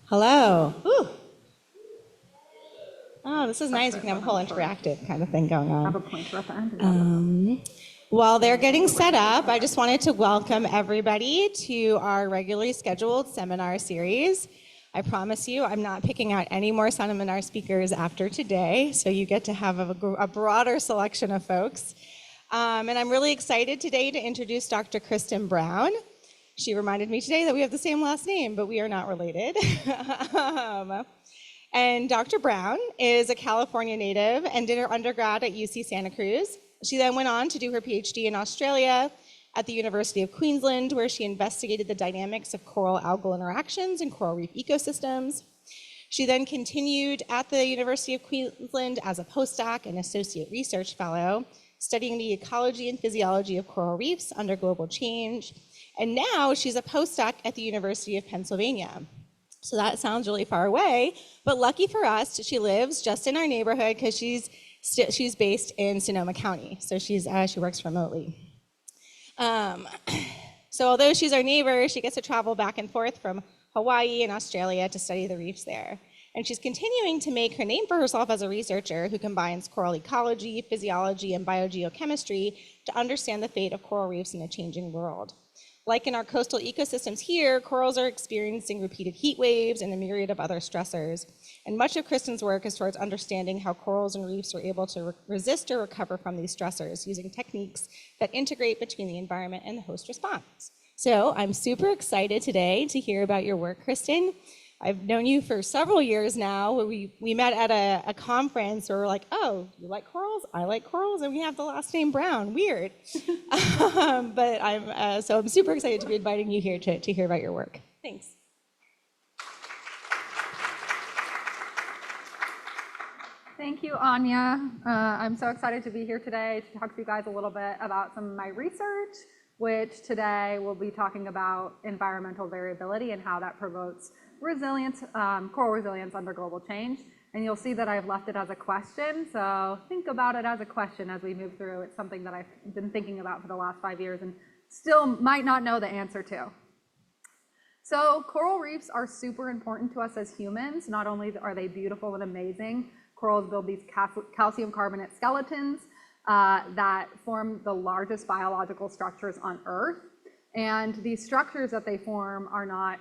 Hello. Ooh. Oh, this is nice. We can have a whole interactive kind of thing going Have a on. pointer at the end. While they're getting set up, I just wanted to welcome everybody to our regularly scheduled seminar series. I promise you, I'm not picking out any more seminar speakers after today, so you get to have a broader selection of folks. And I'm really excited today to introduce Dr. Kristen Brown. She reminded me today that we have the same last name, but we are not related. And Dr. Brown is a California native and did her undergrad at UC Santa Cruz. She then went on to do her PhD in Australia at the University of Queensland, where she investigated the dynamics of coral algal interactions in coral reef ecosystems. She then continued at the University of Queensland as a postdoc and associate research fellow, studying the ecology and physiology of coral reefs under global change. And now she's a postdoc at the University of Pennsylvania. So that sounds really far away, but lucky for us, she lives just in our neighborhood because she's based in Sonoma County. So she works remotely. So although she's our neighbor, she gets to travel back and forth from Hawaii and Australia to study the reefs there. And she's continuing to make her name for herself as a researcher who combines coral ecology, physiology, and biogeochemistry to understand the fate of coral reefs in a changing world. Like in our coastal ecosystems here, corals are experiencing repeated heat waves and a myriad of other stressors. And much of Kristen's work is towards understanding how corals and reefs are able to resist or recover from these stressors using techniques that integrate between the environment and the host response. So I'm super excited today to hear about your work, Kristen. I've known you for several years now. We met at a conference where we're like, oh, you like corals? I like corals, and we have the last name Brown. Weird. But I'm super excited to be inviting you here to hear about your work. Thanks. Thank you, Anya. I'm so excited to be here today to talk to you guys a little bit about some of my research, which today we'll be talking about environmental variability and how that promotes resilience, coral resilience under global change. And you'll see that I've left it as a question, so think about it as a question as we move through. It's something that I've been thinking about for the last 5 years and still might not know the answer to. So coral reefs are super important to us as humans. Not only are they beautiful and amazing, corals build these calcium carbonate skeletons that form the largest biological structures on Earth. And these structures that they form are not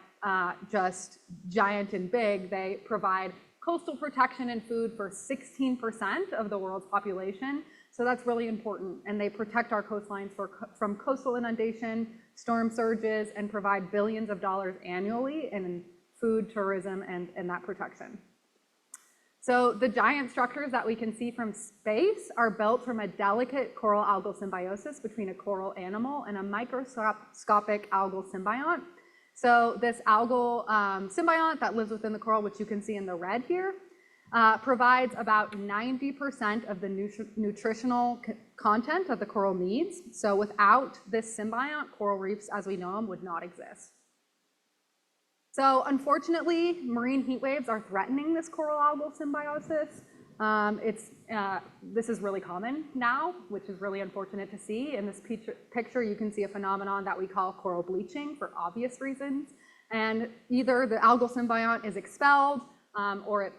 just giant and big. They provide coastal protection and food for 16% of the world's population. So that's really important. And they protect our coastlines from coastal inundation, storm surges, and provide billions of dollars annually in food, tourism, and that protection. So the giant structures that we can see from space are built from a delicate coral algal symbiosis between a coral animal and a microscopic algal symbiont. So this algal symbiont that lives within the coral, which you can see in the red here, provides about 90% of the nutritional content that the coral needs. So without this symbiont, coral reefs as we know them would not exist. So unfortunately, marine heat waves are threatening this coral algal symbiosis. This is really common now, which is really unfortunate to see. In this picture, you can see a phenomenon that we call coral bleaching for obvious reasons. And either the algal symbiont is expelled or it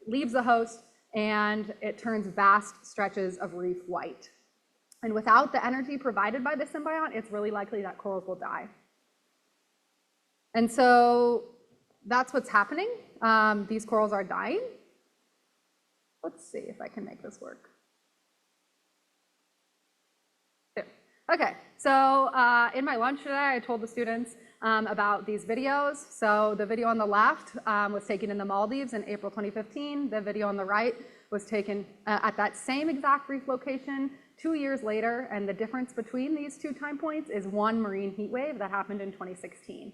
leaves the host and it turns vast stretches of reef white. And without the energy provided by the symbiont, it's really likely that corals will die. And so that's what's happening. These corals are dying. Let's see if I can make this work. There. Okay, so in my lunch today, I told the students about these videos. So the video on the left was taken in the Maldives in April 2015. The video on the right was taken at that same exact reef location 2 years later. And the difference between these two time points is one marine heat wave that happened in 2016.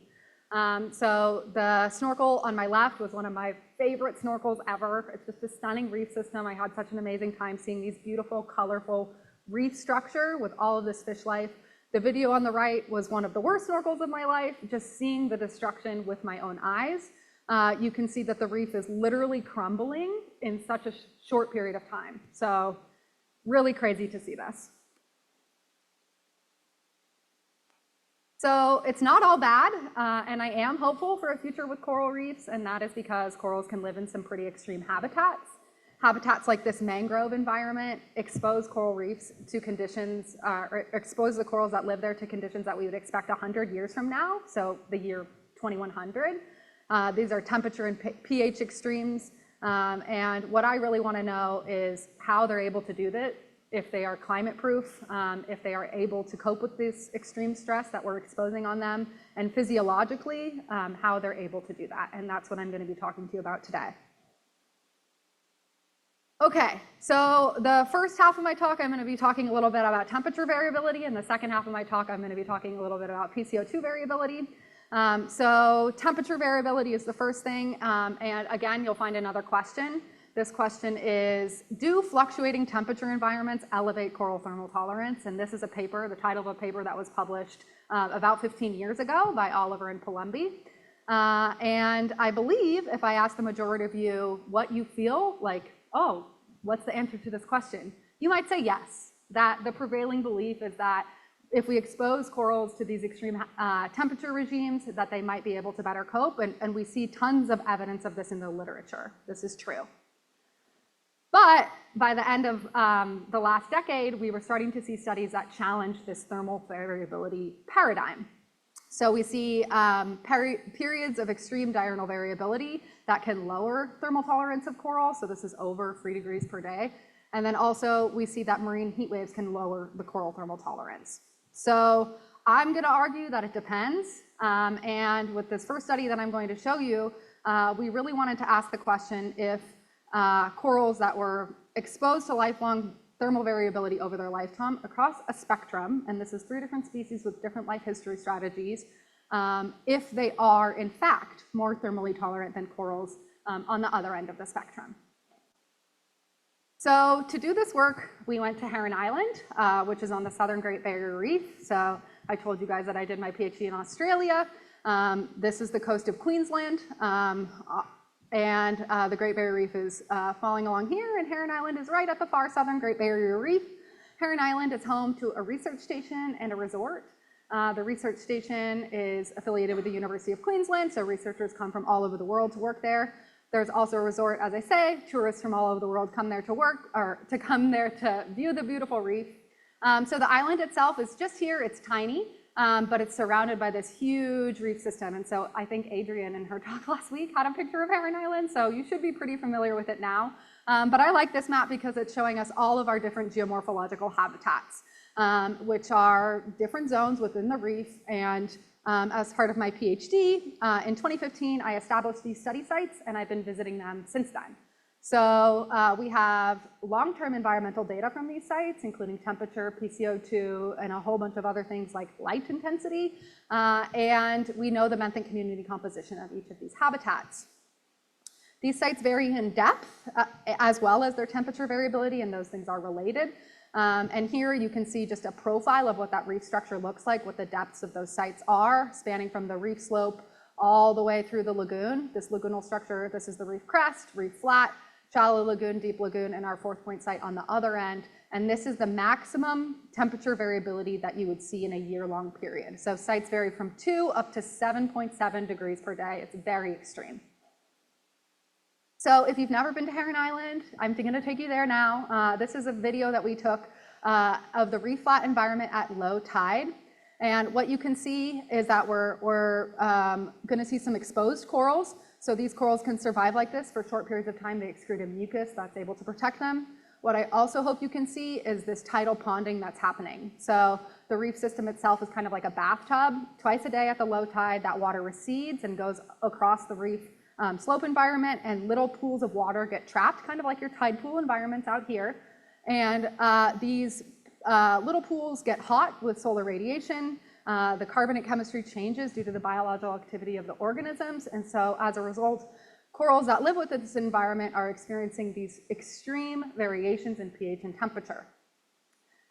So the snorkel on my left was one of my favorite snorkels ever. It's just a stunning reef system. I had such an amazing time seeing these beautiful, colorful reef structure with all of this fish life. The video on the right was one of the worst snorkels of my life, just seeing the destruction with my own eyes. You can see that the reef is literally crumbling in such a short period of time. So really crazy to see this. So it's not all bad, and I am hopeful for a future with coral reefs, and that is because corals can live in some pretty extreme habitats. Habitats like this mangrove environment expose coral reefs to conditions, or expose the corals that live there to conditions that we would expect 100 years from now, so the year 2100. These are temperature and pH extremes, and what I really want to know is how they're able to do that, if they are climate proof, if they are able to cope with this extreme stress that we're exposing on them, and physiologically, how they're able to do that. And that's what I'm going to be talking to you about today. Okay, so the first half of my talk, I'm going to be talking a little bit about temperature variability, and the second half of my talk, I'm going to be talking a little bit about PCO2 variability. So temperature variability is the first thing, and again, you'll find another question. This question is, do fluctuating temperature environments elevate coral thermal tolerance? And this is a paper, the title of a paper that was published about 15 years ago by Oliver and Palumbi. And I believe if I ask the majority of you what you feel like, oh, what's the answer to this question? You might say yes, that the prevailing belief is that if we expose corals to these extreme temperature regimes, that they might be able to better cope, and we see tons of evidence of this in the literature. This is true. But by the end of the last decade, we were starting to see studies that challenge this thermal variability paradigm. So we see periods of extreme diurnal variability that can lower thermal tolerance of coral. So this is over 3 degrees per day. And then also we see that marine heat waves can lower the coral thermal tolerance. So I'm going to argue that it depends. And with this first study that I'm going to show you, we really wanted to ask the question if corals that were exposed to lifelong thermal variability over their lifetime across a spectrum, and this is 3 different species with different life history strategies, if they are in fact more thermally tolerant than corals on the other end of the spectrum. So to do this work, we went to Heron Island, which is on the southern Great Barrier Reef. So I told you guys that I did my PhD in Australia. This is the coast of Queensland. And the Great Barrier Reef is falling along here, and Heron Island is right at the far southern Great Barrier Reef. Heron Island is home to a research station and a resort. The research station is affiliated with the University of Queensland, so researchers come from all over the world to work there. There's also a resort, as I say, tourists from all over the world come there to work, or to come there to view the beautiful reef. So the island itself is just here, it's tiny. But it's surrounded by this huge reef system. And so I think Adrienne in her talk last week had a picture of Heron Island, so you should be pretty familiar with it now. But I like this map because it's showing us all of our different geomorphological habitats, which are different zones within the reef. And as part of my PhD, in 2015, I established these study sites, and I've been visiting them since then. So we have long-term environmental data from these sites, including temperature, PCO2, and a whole bunch of other things like light intensity. And we know the benthic community composition of each of these habitats. These sites vary in depth as well as their temperature variability, and those things are related. And here you can see just a profile of what that reef structure looks like, what the depths of those sites are, spanning from the reef slope all the way through the lagoon. This lagoonal structure, this is the reef crest, reef flat, shallow lagoon, deep lagoon, and our 4th point site on the other end. And this is the maximum temperature variability that you would see in a year-long period. So sites vary from 2 up to 7.7 degrees per day. It's very extreme. So if you've never been to Heron Island, I'm going to take you there now. This is a video that we took of the reef flat environment at low tide. And what you can see is that we're going to see some exposed corals. So these corals can survive like this for short periods of time. They excrete a mucus that's able to protect them. What I also hope you can see is this tidal ponding that's happening. So the reef system itself is kind of like a bathtub. Twice a day at the low tide, that water recedes and goes across the reef slope environment, and little pools of water get trapped, kind of like your tide pool environments out here. And these little pools get hot with solar radiation. The carbonate chemistry changes due to the biological activity of the organisms. And so as a result, corals that live within this environment are experiencing these extreme variations in pH and temperature.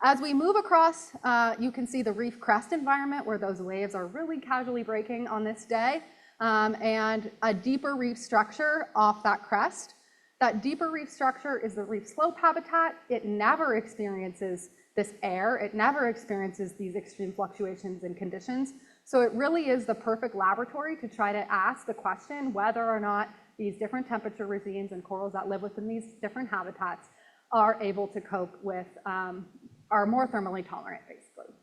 As we move across, you can see the reef crest environment where those waves are really casually breaking on this day, and a deeper reef structure off that crest. That deeper reef structure is the reef slope habitat. It never experiences this air. It never experiences these extreme fluctuations in conditions. So it really is the perfect laboratory to try to ask the question whether or not these different temperature regimes and corals that live within these different habitats are able to cope with, are more thermally tolerant, basically.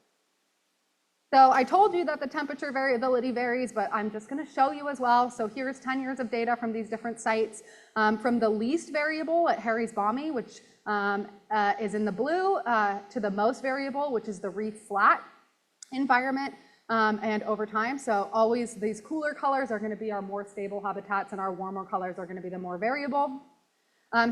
So I told you that the temperature variability varies, but I'm just going to show you as well. So here's 10 years of data from these different sites, from the least variable at Harry's Balmy, which is in the blue, to the most variable, which is the reef flat environment, and over time. So always these cooler colors are going to be our more stable habitats, and our warmer colors are going to be the more variable.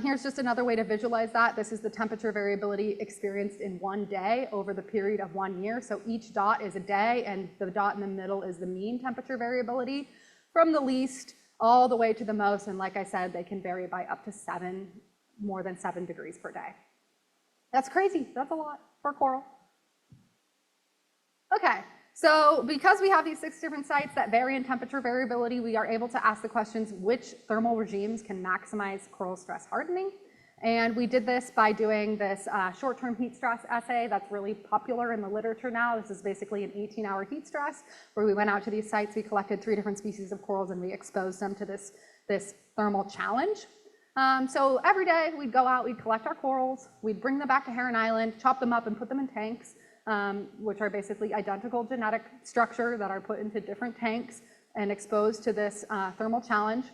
Here's just another way to visualize that. This is the temperature variability experienced in one day over the period of 1 year. So each dot is a day, and the dot in the middle is the mean temperature variability from the least all the way to the most. And like I said, they can vary by up to more than 7 degrees per day. That's crazy. That's a lot for coral. Okay. So because we have these 6 different sites that vary in temperature variability, we are able to ask the questions, which thermal regimes can maximize coral stress hardening? And we did this by doing this short-term heat stress assay that's really popular in the literature now. This is basically an 18-hour heat stress where we went out to these sites, we collected 3 different species of corals, and we exposed them to this thermal challenge. So every day we'd go out, we'd collect our corals, we'd bring them back to Heron Island, chop them up and put them in tanks, which are basically identical genetic structure that are put into different tanks and exposed to this thermal challenge.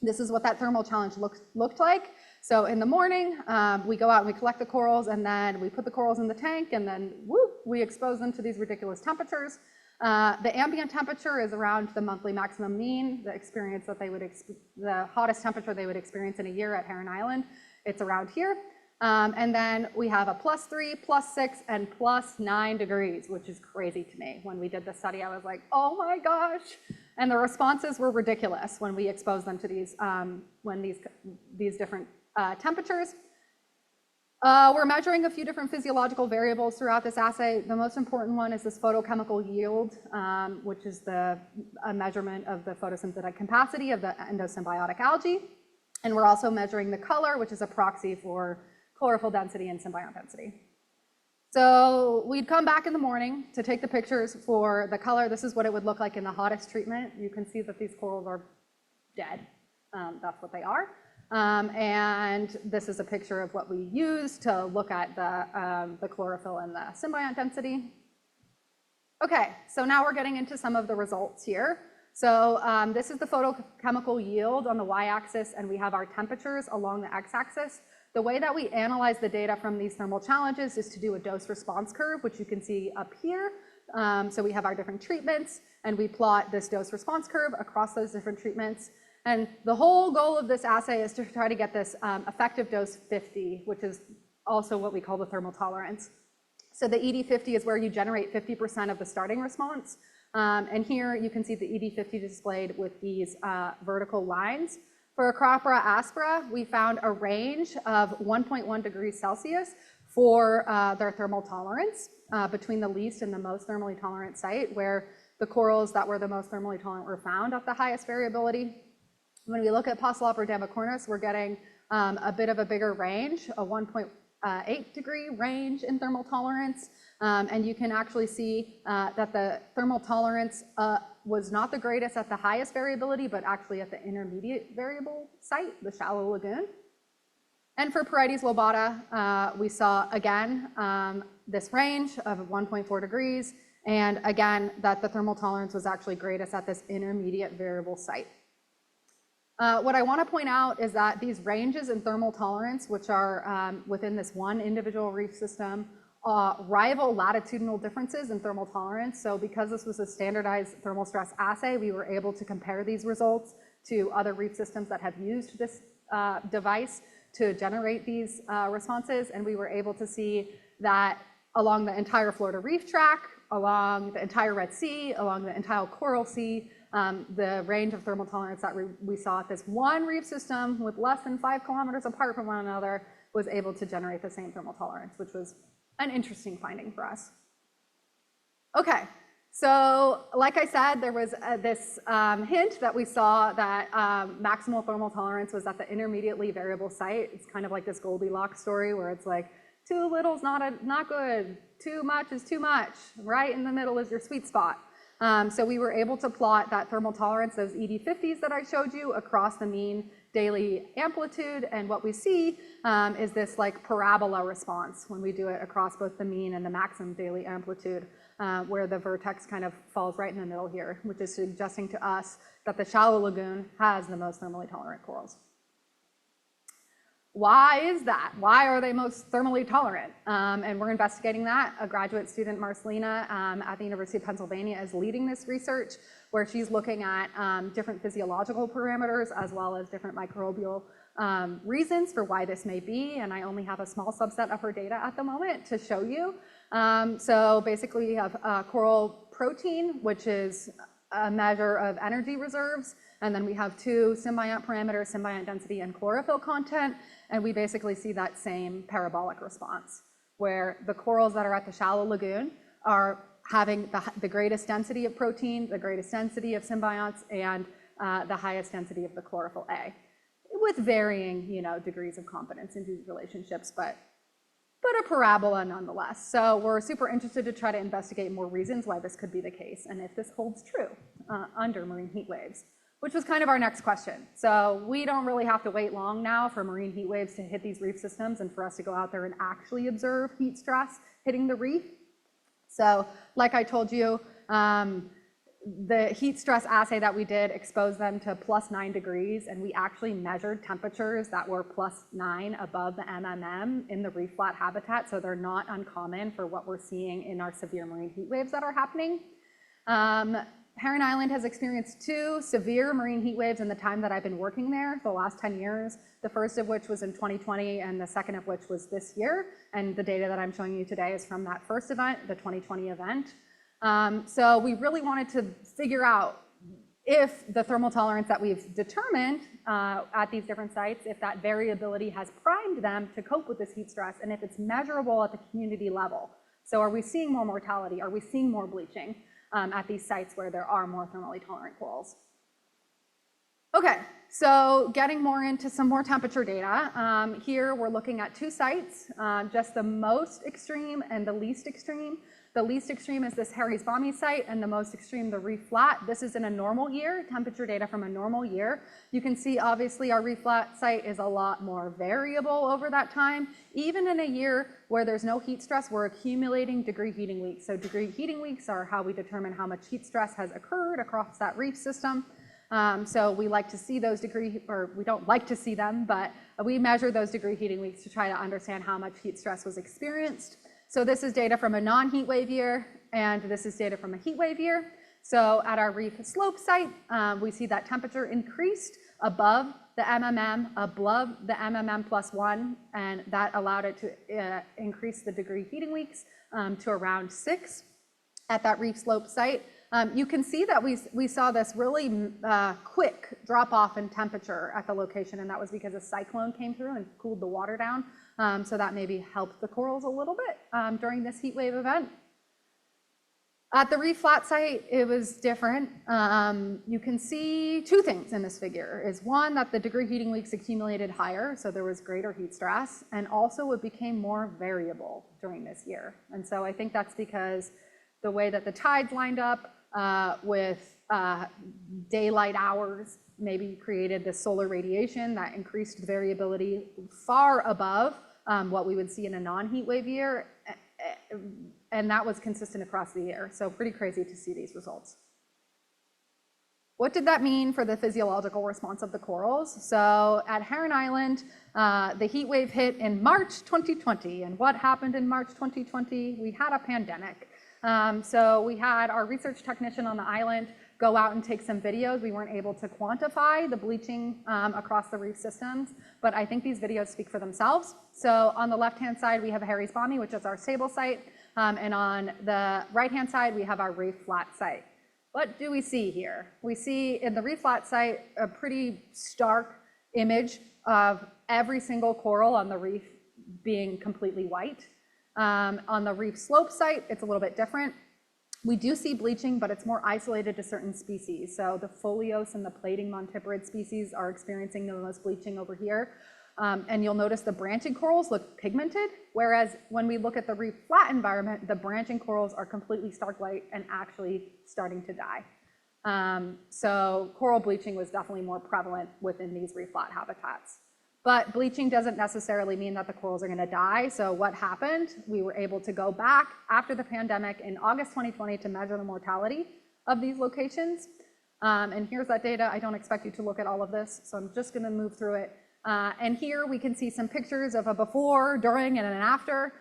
This is what that thermal challenge looked like. So in the morning, we go out and we collect the corals, and then we put the corals in the tank, and then whoop, we expose them to these ridiculous temperatures. The ambient temperature is around the monthly maximum mean, the hottest temperature they would experience in a year at Heron Island. It's around here. And then we have a +3, +6, and +9 degrees, which is crazy to me. When we did the study, I was like, oh my gosh. And the responses were ridiculous when we exposed them to these different temperatures. We're measuring a few different physiological variables throughout this assay. The most important one is this photochemical yield, which is a measurement of the photosynthetic capacity of the endosymbiotic algae. And we're also measuring the color, which is a proxy for chlorophyll density and symbiont density. So we'd come back in the morning to take the pictures for the color. This is what it would look like in the hottest treatment. You can see that these corals are dead. That's what they are. And this is a picture of what we use to look at the chlorophyll and the symbiont density. Okay, so now we're getting into some of the results here. So this is the photochemical yield on the y-axis, and we have our temperatures along the x-axis. The way that we analyze the data from these thermal challenges is to do a dose-response curve, which you can see up here. So we have our different treatments, and we plot this dose-response curve across those different treatments. And the whole goal of this assay is to try to get this effective dose 50, which is also what we call the thermal tolerance. So the ED50 is where you generate 50% of the starting response. And here you can see the ED50 displayed with these vertical lines. For Acropora aspera, we found a range of 1.1 degrees Celsius for their thermal tolerance between the least and the most thermally tolerant site, where the corals that were the most thermally tolerant were found at the highest variability. When we look at Poecilopeira dabicornis, we're getting a bit of a bigger range, a 1.8 degree range in thermal tolerance. And you can actually see that the thermal tolerance was not the greatest at the highest variability, but actually at the intermediate variable site, the shallow lagoon. And for Porites lobata, we saw again this range of 1.4 degrees, and again that the thermal tolerance was actually greatest at this intermediate variable site. What I want to point out is that these ranges in thermal tolerance, which are within this one individual reef system, rival latitudinal differences in thermal tolerance. So because this was a standardized thermal stress assay, we were able to compare these results to other reef systems that have used this device to generate these responses. And we were able to see that along the entire Florida Reef Tract, along the entire Red Sea, along the entire Coral Sea, the range of thermal tolerance that we saw at this one reef system with less than 5 kilometers apart from one another was able to generate the same thermal tolerance, which was an interesting finding for us. Okay, so like I said, there was this hint that we saw that maximal thermal tolerance was at the intermediately variable site. It's kind of like this Goldilocks story where it's like, too little is not good, too much is too much, right in the middle is your sweet spot. So we were able to plot that thermal tolerance, those ED50s that I showed you, across the mean daily amplitude. And what we see is this like parabola response when we do it across both the mean and the maximum daily amplitude, where the vertex kind of falls right in the middle here, which is suggesting to us that the shallow lagoon has the most thermally tolerant corals. Why is that? Why are they most thermally tolerant? And we're investigating that. A graduate student, Marcelina, at the University of Pennsylvania, is leading this research where she's looking at different physiological parameters as well as different microbial reasons for why this may be. And I only have a small subset of her data at the moment to show you. So basically we have coral protein, which is a measure of energy reserves. And then we have two symbiont parameters, symbiont density and chlorophyll content. And we basically see that same parabolic response, where the corals that are at the shallow lagoon are having the greatest density of protein, the greatest density of symbionts, and the highest density of the chlorophyll A, with varying, degrees of confidence in these relationships, but a parabola nonetheless. So we're super interested to try to investigate more reasons why this could be the case, and if this holds true under marine heat waves, which was kind of our next question. So we don't really have to wait long now for marine heat waves to hit these reef systems and for us to go out there and actually observe heat stress hitting the reef. So like I told you, the heat stress assay that we did exposed them to +9 degrees, and we actually measured temperatures that were +9 above the MMM in the reef flat habitat, so they're not uncommon for what we're seeing in our severe marine heat waves that are happening. Heron Island has experienced 2 severe marine heat waves in the time that I've been working there, the last 10 years, the first of which was in 2020 and the second of which was this year. And the data that I'm showing you today is from that first event, the 2020 event. So we really wanted to figure out if the thermal tolerance that we've determined at these different sites, if that variability has primed them to cope with this heat stress, and if it's measurable at the community level. So are we seeing more mortality? Are we seeing more bleaching at these sites where there are more thermally tolerant corals? Okay, so getting more into some more temperature data. Here we're looking at 2 sites, just the most extreme and the least extreme. The least extreme is this Harry's Balmy site, and the most extreme, the reef flat. This is in a normal year, temperature data from a normal year. You can see obviously our reef flat site is a lot more variable over that time. Even in a year where there's no heat stress, we're accumulating degree heating weeks. So degree heating weeks are how we determine how much heat stress has occurred across that reef system. So we like to see those we don't like to see them, but we measure those degree heating weeks to try to understand how much heat stress was experienced. So this is data from a non-heat wave year, and this is data from a heat wave year. So at our reef slope site, we see that temperature increased above the MMM, above the MMM +1, and that allowed it to increase the degree heating weeks to around 6 at that reef slope site. You can see that we saw this really quick drop off in temperature at the location, and that was because a cyclone came through and cooled the water down. So that maybe helped the corals a little bit during this heat wave event. At the reef flat site, it was different. You can see 2 things in this figure. Is one, that the degree heating weeks accumulated higher, so there was greater heat stress, and also it became more variable during this year. And so I think that's because the way that the tides lined up with daylight hours maybe created this solar radiation that increased the variability far above what we would see in a non-heat wave year, and that was consistent across the year. So pretty crazy to see these results. What did that mean for the physiological response of the corals? So at Heron Island, the heat wave hit in March 2020, and what happened in March 2020? We had a pandemic. So we had our research technician on the island go out and take some videos. We weren't able to quantify the bleaching across the reef systems, but I think these videos speak for themselves. So on the left-hand side, we have Harry's Balmy, which is our stable site, and on the right-hand side, we have our reef flat site. What do we see here? We see in the reef flat site a pretty stark image of every single coral on the reef being completely white. On the reef slope site, it's a little bit different. We do see bleaching, but it's more isolated to certain species. So the Pholios and the plating Montipterid species are experiencing the most bleaching over here. And you'll notice the branching corals look pigmented, whereas when we look at the reef flat environment, the branching corals are completely stark white and actually starting to die. So coral bleaching was definitely more prevalent within these reef flat habitats. But bleaching doesn't necessarily mean that the corals are going to die. So what happened? We were able to go back after the pandemic in August 2020 to measure the mortality of these locations. And here's that data. I don't expect you to look at all of this, so I'm just going to move through it. And here we can see some pictures of a before, during, and an after.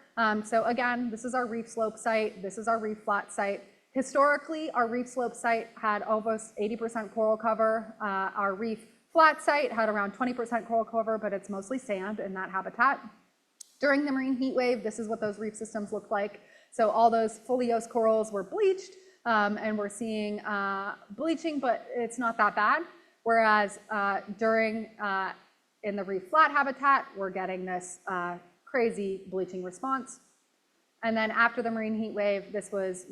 So again, this is our reef slope site. This is our reef flat site. Historically, our reef slope site had almost 80% coral cover. Our reef flat site had around 20% coral cover, but it's mostly sand in that habitat. During the marine heat wave, this is what those reef systems look like. So all those foliose corals were bleached, and we're seeing bleaching, but it's not that bad. Whereas in the reef flat habitat, we're getting this crazy bleaching response. And then after the marine heat wave, this was,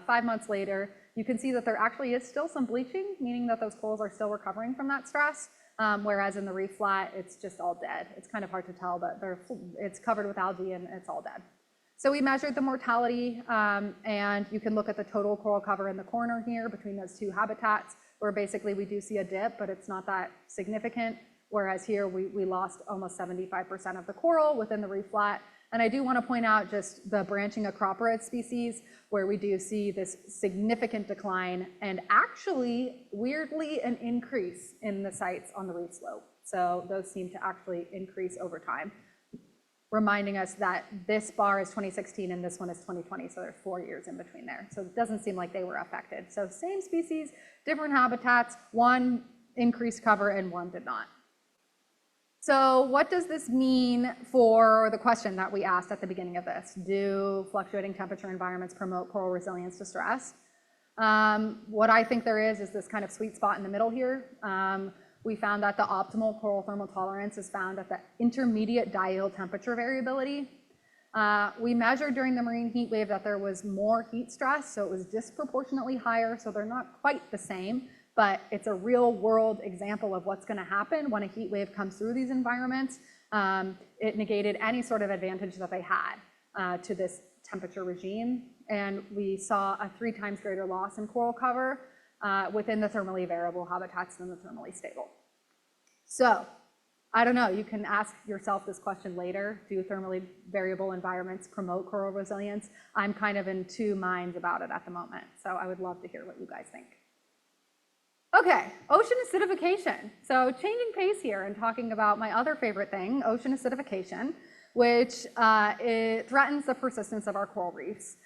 5 months later, you can see that there actually is still some bleaching, meaning that those corals are still recovering from that stress. Whereas in the reef flat, it's just all dead. It's kind of hard to tell, but it's covered with algae and it's all dead. So we measured the mortality, and you can look at the total coral cover in the corner here between those two habitats, where basically we do see a dip, but it's not that significant. Whereas here we lost almost 75% of the coral within the reef flat. And I do want to point out just the branching acroporid species, where we do see this significant decline and actually, weirdly, an increase in the sites on the reef slope. So those seem to actually increase over time, reminding us that this bar is 2016 and this one is 2020, so there's 4 years in between there. So it doesn't seem like they were affected. So same species, different habitats, one increased cover and one did not. So what does this mean for the question that we asked at the beginning of this? Do fluctuating temperature environments promote coral resilience to stress? What I think there is this kind of sweet spot in the middle here. We found that the optimal coral thermal tolerance is found at the intermediate diel temperature variability. We measured during the marine heat wave that there was more heat stress, so it was disproportionately higher, so they're not quite the same. But it's a real world example of what's going to happen when a heat wave comes through these environments. It negated any sort of advantage that they had to this temperature regime. And we saw a 3 times greater loss in coral cover within the thermally variable habitats than the thermally stable. So I don't know, you can ask yourself this question later. Do thermally variable environments promote coral resilience? I'm kind of in 2 minds about it at the moment. So I would love to hear what you guys think. Okay, ocean acidification. So changing pace here and talking about my other favorite thing, ocean acidification, which it threatens the persistence of our coral reefs.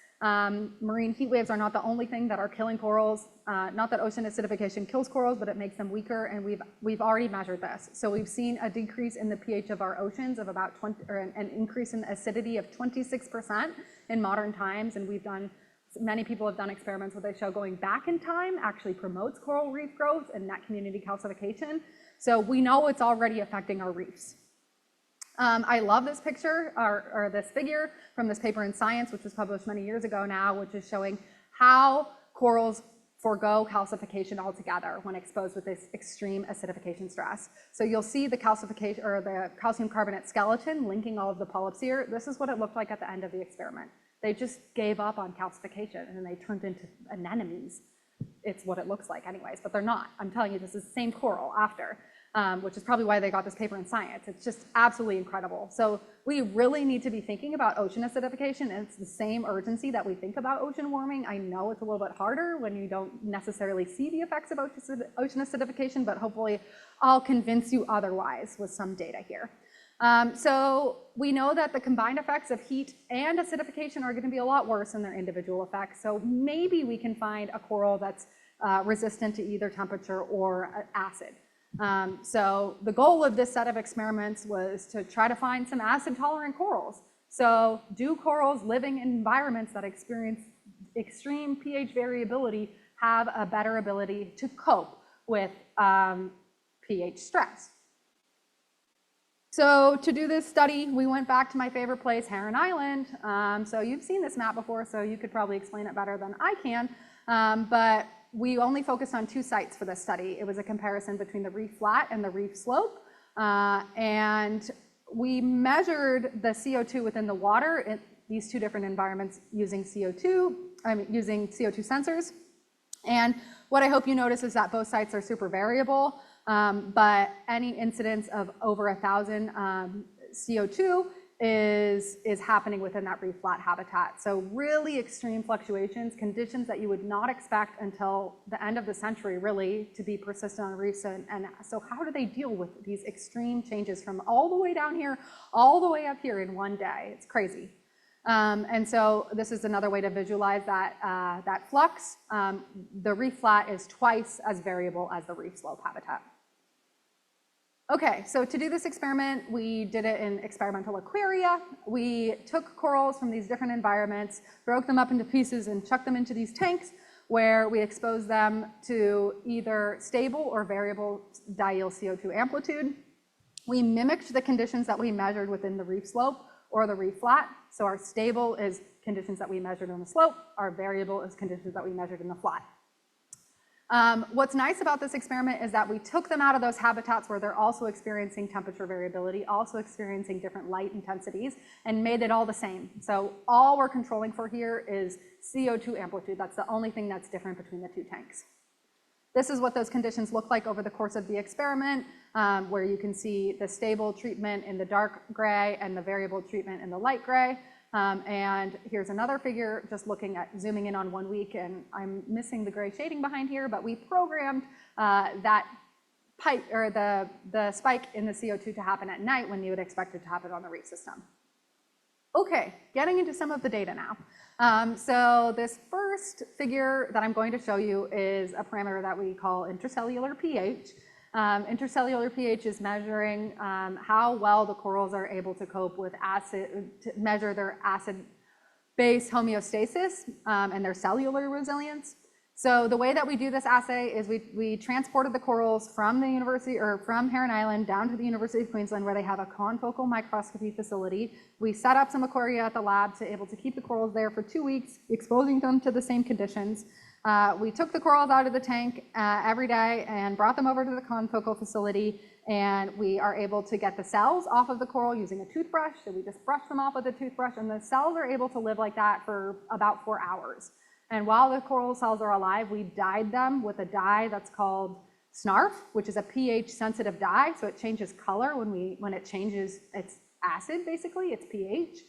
Marine heat waves are not the only thing that are killing corals. Not that ocean acidification kills corals, but it makes them weaker, and we've already measured this. So we've seen a decrease in the pH of our oceans of about 20, or an increase in acidity of 26% in modern times, and many people have done experiments where they show going back in time actually promotes coral reef growth and net community calcification. So we know it's already affecting our reefs. I love this picture, or this figure from this paper in Science, which was published many years ago now, which is showing how corals forego calcification altogether when exposed with this extreme acidification stress. So you'll see the calcification, or the calcium carbonate skeleton linking all of the polyps here. This is what it looked like at the end of the experiment. They just gave up on calcification and they turned into anemones. It's what it looks like anyways, but they're not. I'm telling you, this is the same coral after, which is probably why they got this paper in Science. It's just absolutely incredible. So we really need to be thinking about ocean acidification, and it's the same urgency that we think about ocean warming. I know it's a little bit harder when you don't necessarily see the effects of ocean acidification, but hopefully I'll convince you otherwise with some data here. So we know that the combined effects of heat and acidification are going to be a lot worse than their individual effects. So maybe we can find a coral that's resistant to either temperature or acid. So the goal of this set of experiments was to try to find some acid-tolerant corals. So do corals living in environments that experience extreme pH variability have a better ability to cope with pH stress? So to do this study, we went back to my favorite place, Heron Island. So you've seen this map before, so you could probably explain it better than I can. But we only focused on 2 sites for this study. It was a comparison between the reef flat and the reef slope. And we measured the CO2 within the water in these two different environments using CO2 sensors. And what I hope you notice is that both sites are super variable, but any incidence of over 1,000 CO2 is happening within that reef flat habitat. So really extreme fluctuations, conditions that you would not expect until the end of the century really to be persistent on reefs. And so how do they deal with these extreme changes from all the way down here, all the way up here in one day? It's crazy. And so this is another way to visualize that flux. The reef flat is twice as variable as the reef slope habitat. Okay, so to do this experiment, we did it in experimental aquaria. We took corals from these different environments, broke them up into pieces, and chucked them into these tanks where we exposed them to either stable or variable diel CO2 amplitude. We mimicked the conditions that we measured within the reef slope or the reef flat. So our stable is conditions that we measured on the slope. Our variable is conditions that we measured in the flat. What's nice about this experiment is that we took them out of those habitats where they're also experiencing temperature variability, also experiencing different light intensities, and made it all the same. So all we're controlling for here is CO2 amplitude. That's the only thing that's different between the two tanks. This is what those conditions look like over the course of the experiment, where you can see the stable treatment in the dark gray and the variable treatment in the light gray. And here's another figure just zooming in on 1 week, and I'm missing the gray shading behind here, but we programmed that pipe or the spike in the CO2 to happen at night when you would expect it to happen on the reef system. Okay, getting into some of the data now. So this first figure that I'm going to show you is a parameter that we call intercellular pH. Intercellular pH is measuring how well the corals are able to cope with acid, to measure their acid-base homeostasis and their cellular resilience. So the way that we do this assay is we transported the corals from the university or from Heron Island down to the University of Queensland, where they have a confocal microscopy facility. We set up some aquaria at the lab to able to keep the corals there for 2 weeks, exposing them to the same conditions. We took the corals out of the tank every day and brought them over to the confocal facility, and we are able to get the cells off of the coral using a toothbrush. So we just brush them off with a toothbrush, and the cells are able to live like that for about 4 hours. And while the coral cells are alive, we dyed them with a dye that's called SNARF, which is a pH-sensitive dye. So it changes color when it changes its acid, basically, its pH.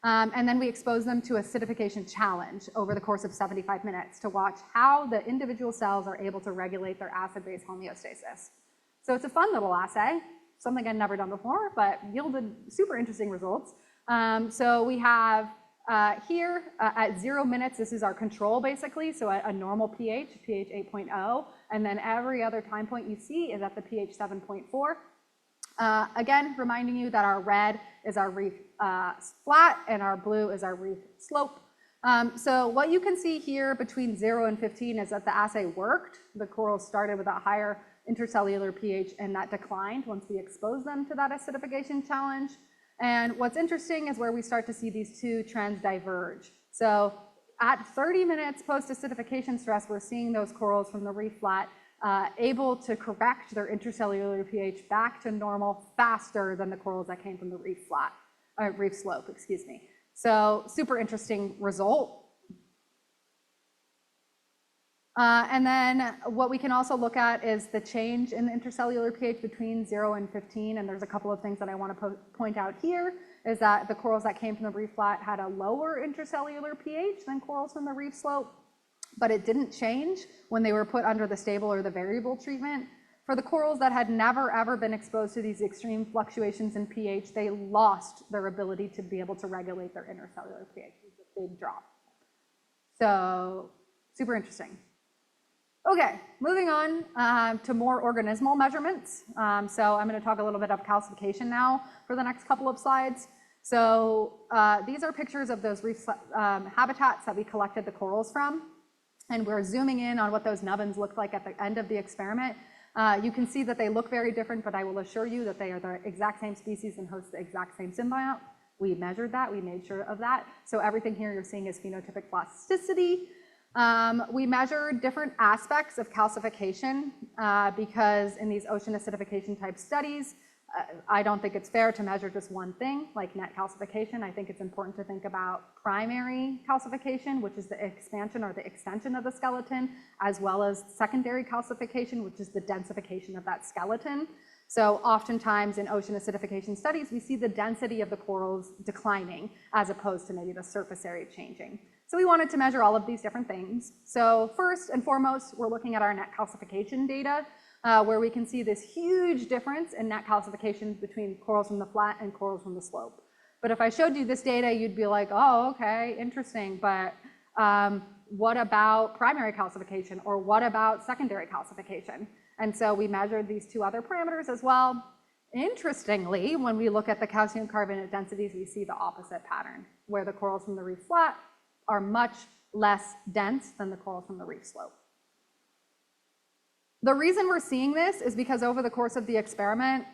And then we expose them to acidification challenge over the course of 75 minutes to watch how the individual cells are able to regulate their acid-base homeostasis. So it's a fun little assay, something I'd never done before, but yielded super interesting results. So we have here at 0 minutes, this is our control basically, so a normal pH 8.0, and then every other time point you see is at the pH 7.4. Again, reminding you that our red is our reef flat and our blue is our reef slope. So what you can see here between 0 and 15 is that the assay worked. The corals started with a higher intercellular pH, and that declined once we exposed them to that acidification challenge. And what's interesting is where we start to see these two trends diverge. So at 30 minutes post-acidification stress, we're seeing those corals from the reef flat able to correct their intercellular pH back to normal faster than the corals that came from the reef slope, excuse me. So super interesting result. And then what we can also look at is the change in the intercellular pH between 0 and 15. And there's a couple of things that I want to point out here is that the corals that came from the reef flat had a lower intercellular pH than corals from the reef slope, but it didn't change when they were put under the stable or the variable treatment. For the corals that had never ever been exposed to these extreme fluctuations in pH, they lost their ability to be able to regulate their intercellular pH. It's a big drop. So super interesting. Okay, moving on to more organismal measurements. So I'm going to talk a little bit of calcification now for the next couple of slides. So these are pictures of those reef habitats that we collected the corals from. And we're zooming in on what those nubbins looked like at the end of the experiment. You can see that they look very different, but I will assure you that they are the exact same species and host the exact same symbiont. We measured that, we made sure of that. So everything here you're seeing is phenotypic plasticity. We measured different aspects of calcification because in these ocean acidification type studies, I don't think it's fair to measure just one thing, like net calcification. I think it's important to think about primary calcification, which is the expansion or the extension of the skeleton, as well as secondary calcification, which is the densification of that skeleton. So oftentimes in ocean acidification studies, we see the density of the corals declining as opposed to maybe the surface area changing. So we wanted to measure all of these different things. So first and foremost, we're looking at our net calcification data, where we can see this huge difference in net calcification between corals from the flat and corals from the slope. But if I showed you this data, you'd be like, oh, okay, interesting, but what about primary calcification, or what about secondary calcification? And so we measured these two other parameters as well. Interestingly, when we look at the calcium carbonate densities, we see the opposite pattern, where the corals from the reef flat are much less dense than the corals from the reef slope. The reason we're seeing this is because over the course of the experiment,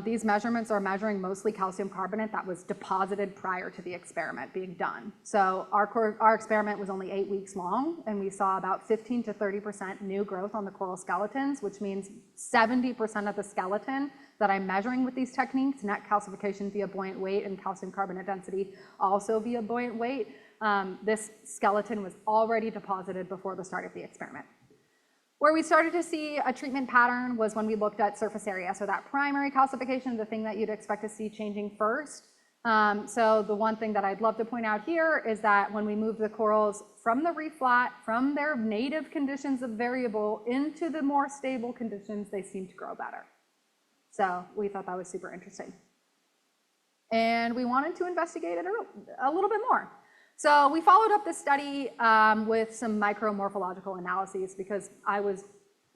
these measurements are measuring mostly calcium carbonate that was deposited prior to the experiment being done. So our experiment was only 8 weeks long, and we saw about 15 to 30% new growth on the coral skeletons, which means 70% of the skeleton that I'm measuring with these techniques, net calcification via buoyant weight and calcium carbonate density also via buoyant weight, this skeleton was already deposited before the start of the experiment. Where we started to see a treatment pattern was when we looked at surface area. So that primary calcification, the thing that you'd expect to see changing first. So the one thing that I'd love to point out here is that when we move the corals from the reef flat, from their native conditions of variable into the more stable conditions, they seem to grow better. So we thought that was super interesting. And we wanted to investigate it a little bit more. So we followed up this study with some micromorphological analyses because I was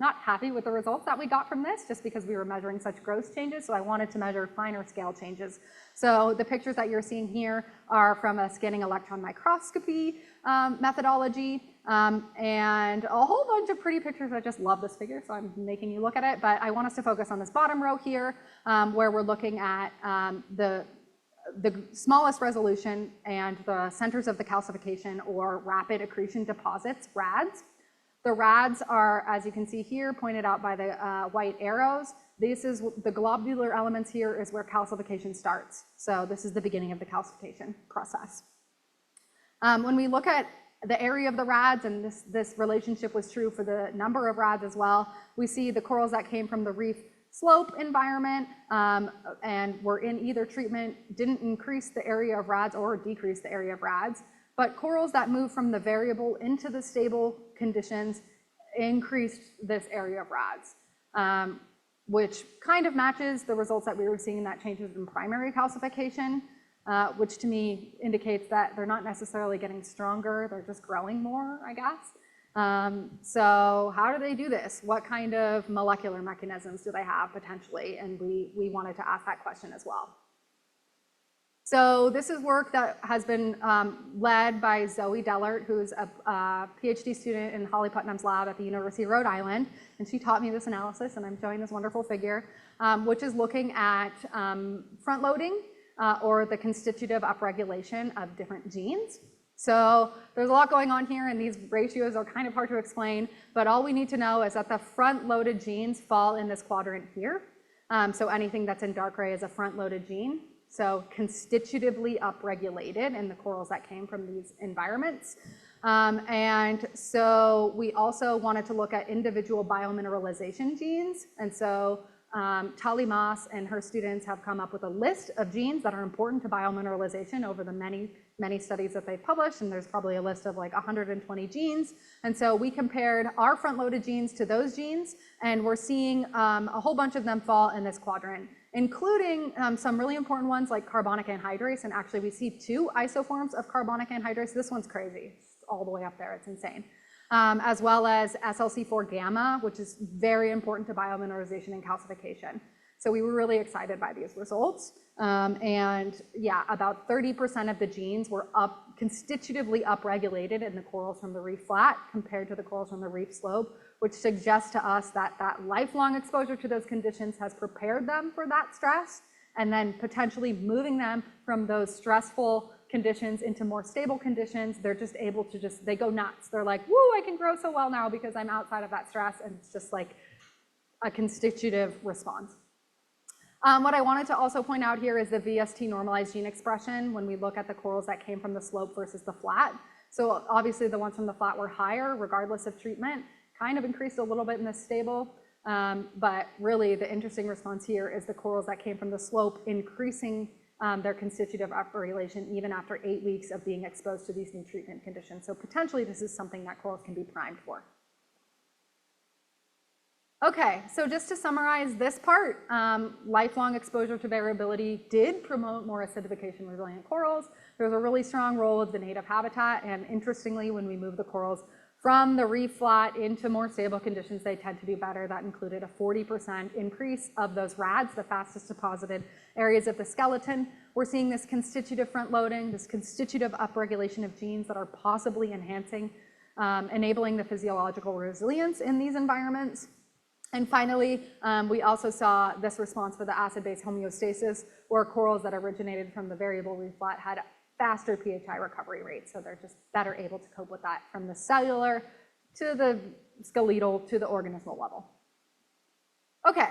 not happy with the results that we got from this, just because we were measuring such gross changes. So I wanted to measure finer scale changes. So the pictures that you're seeing here are from a scanning electron microscopy methodology, and a whole bunch of pretty pictures. I just love this figure, so I'm making you look at it. But I want us to focus on this bottom row here, where we're looking at the smallest resolution and the centers of the calcification, or rapid accretion deposits, RADs. The RADs are, as you can see here, pointed out by the white arrows. This is the globular elements here is where calcification starts. So this is the beginning of the calcification process. When we look at the area of the RADs, and this relationship was true for the number of RADs as well, we see the corals that came from the reef slope environment and were in either treatment didn't increase the area of RADs or decrease the area of RADs, but corals that moved from the variable into the stable conditions increased this area of RADs, which kind of matches the results that we were seeing in that changes in primary calcification, which to me indicates that they're not necessarily getting stronger, they're just growing more, I guess. So how do they do this? What kind of molecular mechanisms do they have potentially? And we wanted to ask that question as well. So this is work that has been led by Zoe Dellert, who's a PhD student in Holly Putnam's lab at the University of Rhode Island. And she taught me this analysis, and I'm showing this wonderful figure, which is looking at front loading or the constitutive upregulation of different genes. So there's a lot going on here, and these ratios are kind of hard to explain, but all we need to know is that the front-loaded genes fall in this quadrant here. So anything that's in dark gray is a front-loaded gene, so constitutively upregulated in the corals that came from these environments. And so we also wanted to look at individual biomineralization genes, and so Tali Moss and her students have come up with a list of genes that are important to biomineralization over the many studies that they've published, and there's probably a list of like 120 genes. And so we compared our front-loaded genes to those genes, and we're seeing a whole bunch of them fall in this quadrant, including some really important ones like carbonic anhydrase. And actually we see 2 isoforms of carbonic anhydrase. This one's crazy. It's all the way up there. It's insane. As well as SLC4 gamma, which is very important to biomineralization and calcification. So we were really excited by these results. And yeah, about 30% of the genes were constitutively upregulated in the corals from the reef flat compared to the corals from the reef slope, which suggests to us that that lifelong exposure to those conditions has prepared them for that stress, and then potentially moving them from those stressful conditions into more stable conditions, they're just able to they go nuts. They're like, woo, I can grow so well now because I'm outside of that stress, and it's just like a constitutive response. What I wanted to also point out here is the VST normalized gene expression when we look at the corals that came from the slope versus the flat. So obviously the ones from the flat were higher regardless of treatment, kind of increased a little bit in this stable. But really the interesting response here is the corals that came from the slope increasing their constitutive upregulation even after 8 weeks of being exposed to these new treatment conditions. So potentially this is something that corals can be primed for. Okay, so just to summarize this part, lifelong exposure to variability did promote more acidification resilient corals. There's a really strong role of the native habitat, and interestingly, when we move the corals from the reef flat into more stable conditions, they tend to do better. That included a 40% increase of those RADs, the fastest deposited areas of the skeleton. We're seeing this constitutive front loading, this constitutive upregulation of genes that are possibly enhancing, enabling the physiological resilience in these environments. And finally, we also saw this response for the acid-base homeostasis, where corals that originated from the variable reef flat had faster PHI recovery rates. So they're just better able to cope with that from the cellular to the skeletal to the organismal level. Okay,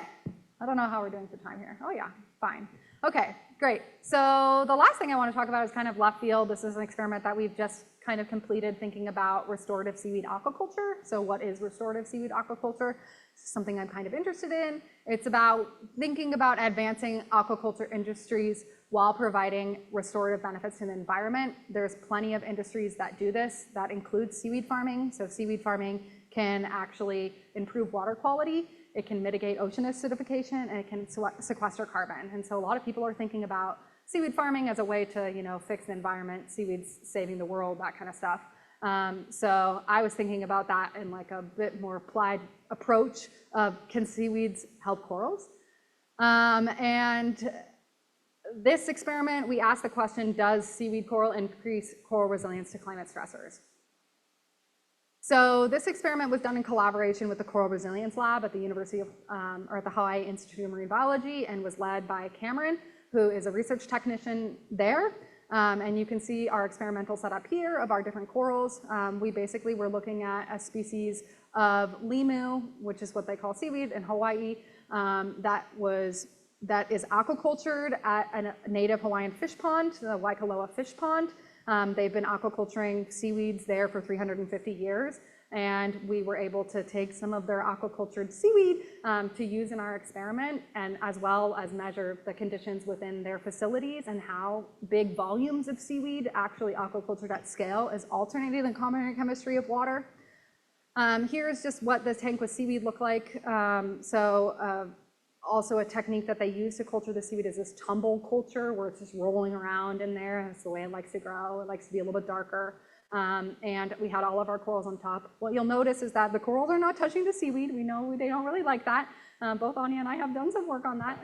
I don't know how we're doing for time here. Oh yeah, fine. Okay, great. So the last thing I want to talk about is kind of left field. This is an experiment that we've just kind of completed thinking about restorative seaweed aquaculture. So what is restorative seaweed aquaculture? Something I'm kind of interested in. It's about thinking about advancing aquaculture industries while providing restorative benefits to the environment. There's plenty of industries that do this. That includes seaweed farming. So seaweed farming can actually improve water quality. It can mitigate ocean acidification, and it can sequester carbon. And so a lot of people are thinking about seaweed farming as a way to, fix the environment, seaweeds saving the world, that kind of stuff. So I was thinking about that in like a bit more applied approach of can seaweeds help corals? And this experiment, we asked the question, does seaweed coral increase coral resilience to climate stressors? So this experiment was done in collaboration with the Coral Resilience Lab at the University of, or at the Hawaii Institute of Marine Biology, and was led by Cameron, who is a research technician there. And you can see our experimental setup here of our different corals. We basically were looking at a species of limu, which is what they call seaweed in Hawaii, that is aquacultured at a native Hawaiian fish pond, the Waikoloa fish pond. They've been aquaculturing seaweeds there for 350 years. And we were able to take some of their aquacultured seaweed to use in our experiment, and as well as measure the conditions within their facilities and how big volumes of seaweed actually aquacultured at scale is alternating the common chemistry of water. Here's just what the tank with seaweed looked like. Also a technique that they use to culture the seaweed is this tumble culture, where it's just rolling around in there. That's the way it likes to grow. It likes to be a little bit darker. And we had all of our corals on top. What you'll notice is that the corals are not touching the seaweed. We know they don't really like that. Both Anya and I have done some work on that.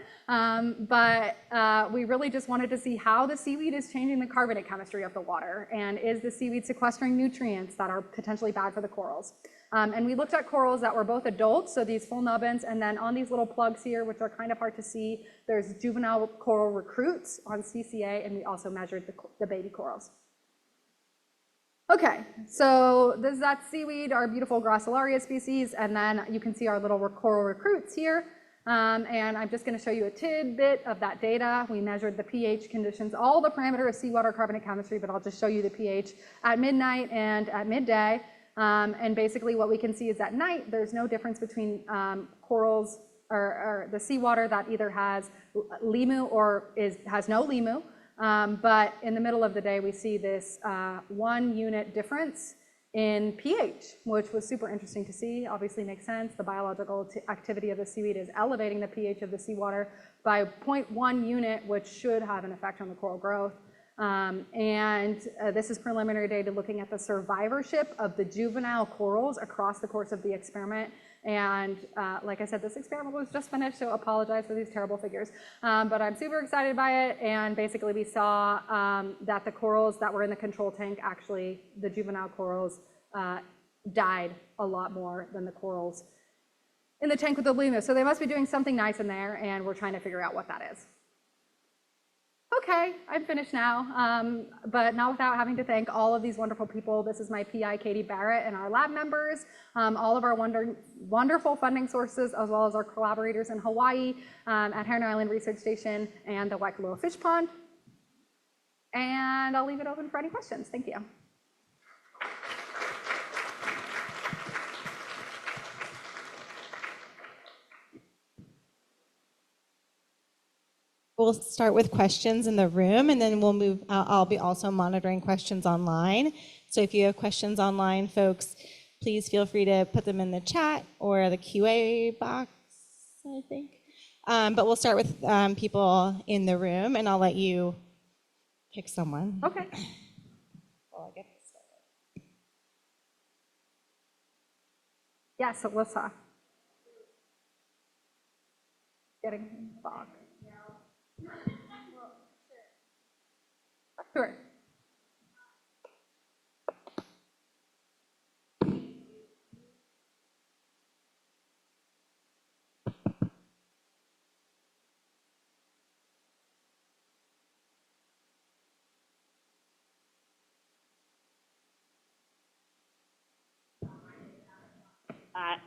But we really just wanted to see how the seaweed is changing the carbonate chemistry of the water. And is the seaweed sequestering nutrients that are potentially bad for the corals? And we looked at corals that were both adults, so these full nubbins, and then on these little plugs here, which are kind of hard to see, there's juvenile coral recruits on CCA, and we also measured the baby corals. Okay, so this is that seaweed, our beautiful Gracilaria species, and then you can see our little coral recruits here. And I'm just going to show you a tidbit of that data. We measured the pH conditions, all the parameter of seawater carbonate chemistry, but I'll just show you the pH at midnight and at midday. And basically what we can see is at night, there's no difference between corals or the seawater that either has limu or has no limu. But in the middle of the day, we see this 1 unit difference in pH, which was super interesting to see. Obviously makes sense. The biological activity of the seaweed is elevating the pH of the seawater by 0.1 unit, which should have an effect on the coral growth. This is preliminary data looking at the survivorship of the juvenile corals across the course of the experiment. And like I said, this experiment was just finished, so apologize for these terrible figures. But I'm super excited by it. And basically we saw that the corals that were in the control tank, actually the juvenile corals died a lot more than the corals in the tank with the limu. So they must be doing something nice in there, and we're trying to figure out what that is. okay, I'm finished now, but not without having to thank all of these wonderful people. This is my PI, Katie Barrett, and our lab members, all of our wonderful funding sources, as well as our collaborators in Hawaii at Heron Island Research Station and the Waikoloa Fish Pond. And I'll leave it open for any questions. Thank you. We'll start with questions in the room, and then we'll move. I'll be also monitoring questions online. So if you have questions online, folks, please feel free to put them in the chat or the QA box, I think. But we'll start with people in the room, and I'll let you pick someone. Okay. Well, I get this started. Yes, Alyssa. Getting fog. Sure.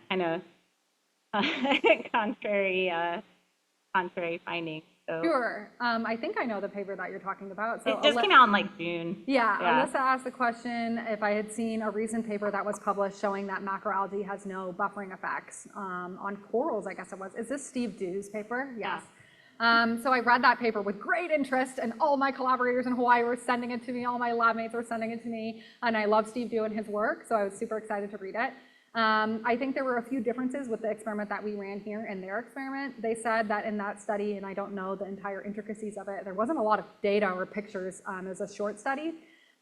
Kind of contrary findings. So Sure. I think I know the paper that you're talking about. So it just came out in like June. Yeah, Yeah. Alyssa asked the question if I had seen a recent paper that was published showing that macroalgae has no buffering effects on corals, I guess it was. Is this Steve Dew's paper? Yes. So I read that paper with great interest, and all my collaborators in Hawaii were sending it to me, all my lab mates were sending it to me, and I love Steve Dew and his work, so I was super excited to read it. I think there were a few differences with the experiment that we ran here and their experiment. They said that in that study, and I don't know the entire intricacies of it, there wasn't a lot of data or pictures. It was a short study,